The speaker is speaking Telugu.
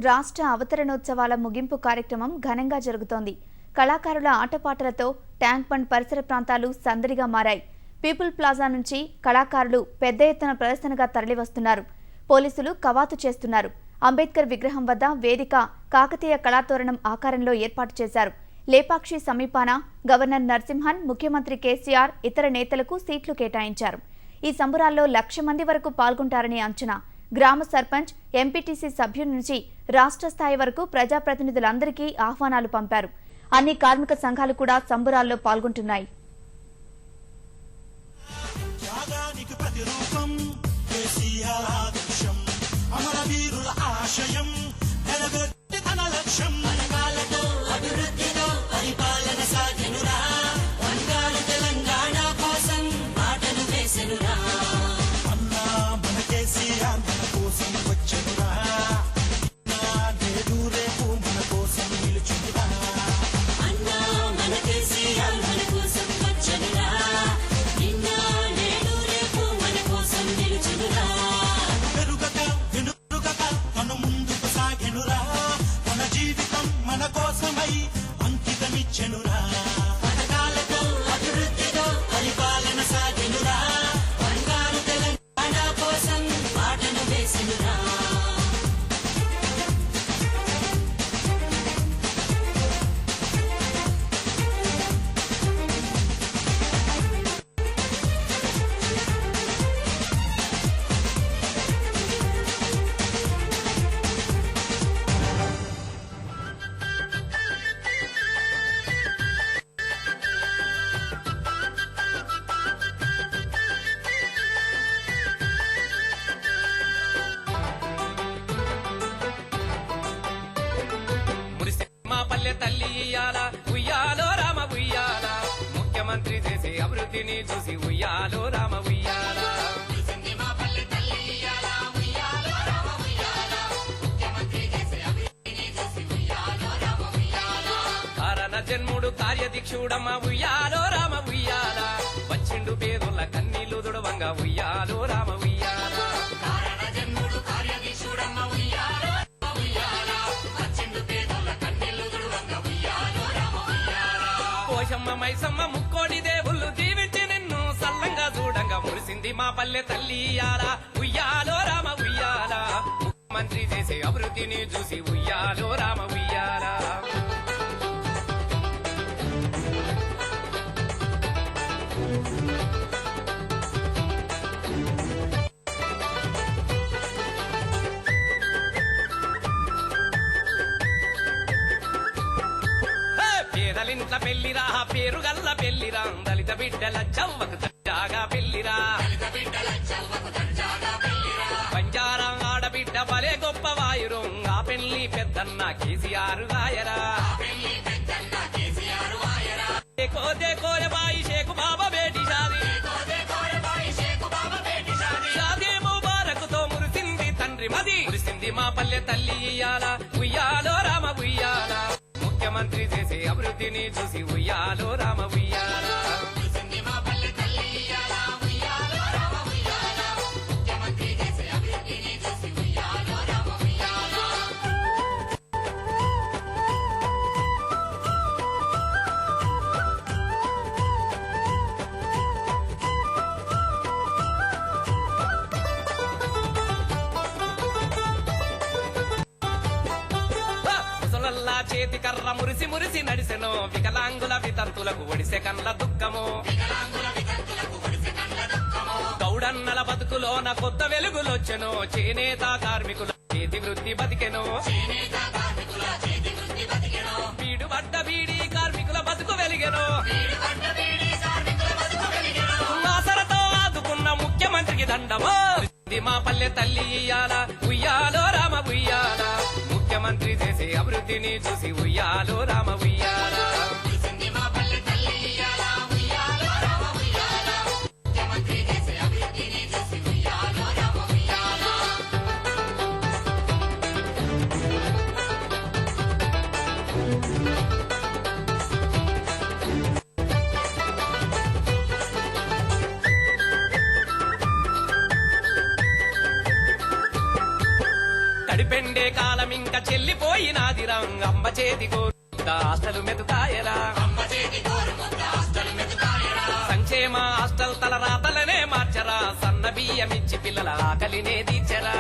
రాష్ట్ర అవతరణోత్సవాల ముగింపు కార్యక్రమం ఘనంగా జరుగుతోంది. కళాకారుల ఆటపాటలతో ట్యాంక్ బండ్ పరిసర ప్రాంతాలు సందడిగా మారాయి. పీపుల్ ప్లాజా నుంచి కళాకారులు పెద్ద ఎత్తున ప్రదర్శనగా తరలివస్తున్నారు. పోలీసులు కవాతు చేస్తున్నారు. అంబేద్కర్ విగ్రహం వద్ద వేదిక కాకతీయ కళాతోరణం ఆకారంలో ఏర్పాటు చేశారు. లేపాక్షి సమీపాన గవర్నర్ నరసింహన్, ముఖ్యమంత్రి కేసీఆర్, ఇతర నేతలకు సీట్లు కేటాయించారు. ఈ సంబురాల్లో 1,00,000 మంది వరకు పాల్గొంటారని అంచనా. గ్రామ సర్పంచ్, ఎంపీటీసీ సభ్యుల నుంచి రాష్ట్ర స్థాయి వరకు ప్రజాప్రతినిధులందరికీ ఆహ్వానాలు పంపారు. అన్ని కార్మిక సంఘాలు కూడా సంబురాల్లో పాల్గొంటున్నాయి. తల్లి ఇయ్యాల ఉయ్యాలో రామ ఉయ్యాల, ముఖ్యమంత్రి చేసే అభివృద్ధిని చూసి ఉయ్యాలో రామ ఉయ్యాల. కారణ జన్ముడు కార్యదీక్షుడమ్మ ఉయ్యాలో రామ ఉయ్యాల, వచ్చిండు పేదోళ్ళ కన్నీళ్లు దుడవంగా ఉయ్యాలో రామ ఉయ్యాల. పోషమ్మ మైసమ్మ ముక్కోడి దేవుళ్ళు దీవించి నిన్ను సల్లంగా చూడంగా మురిసింది మా పల్లె తల్లి ఇయ్యాల ఉయ్యాలో రామ ఉయ్యాల, ముఖ్యమంత్రి చేసే అభివృద్ధిని చూసి ఉయ్యాలో రామ ఉయ్యాల. పేదలింట్ల పెళ్లిరా, పేరుగల్ల పెళ్లిరా, దళిత బిడ్డల చవ్వకు తాజాగా పెళ్లిరా, బంజారా ఆడబిడ్డ భలే గొప్ప వాయురం, ఆ పెళ్లి పెద్దన్న కేసీఆర్ గాయరా. కోరే బాయి షేకు బాబా బేటి షాది, షాది ముబారకుతో మురిసింది తండ్రి మది, మురిసింది మా పల్లె తల్లి ఇయ్యాల ఉయ్యాలో రామ ఉయ్యాల, ముఖ్యమంత్రి చేసే అభివృద్ధిని చూసి ఉయ్యాలో రామ ఉయ్యాల. చేతి కర్ర మురిసి మురిసి నడిసెను, వికలాంగుల వితంతులకు ఒడిసె కండ్ల దుఃఖము, గౌడన్నల బతుకులోన కొత్త వెలుగులొచ్చెను, చేనేత కార్మికుల చేతి వృత్తి బతికెను, బీడుబడ్డ బీడి కార్మికుల బతుకు వెలిగెను, ఆసరతో ఆదుకున్న ముఖ్యమంత్రికి దండమో, మా పల్లె తల్లి ఇయ్యాల ఉయ్యాలో రామ ఉయ్యాల, ముఖ్యమంత్రి చేసే అభివృద్ధిని చూసి ఉయ్యాలో రామ ఉయ్యాల. కడిపెండే చెల్లే కాలం ఇంకా చెల్లిపోయినాదిరా అమ్మ చేతి కోరుకుంద హాస్టల్ మెతుకాయరా సంక్షేమ హాస్టల్ తల రాతలనే మార్చరా సన్న బియ్యమిచ్చి పిల్లల ఆకలినే తీర్చరా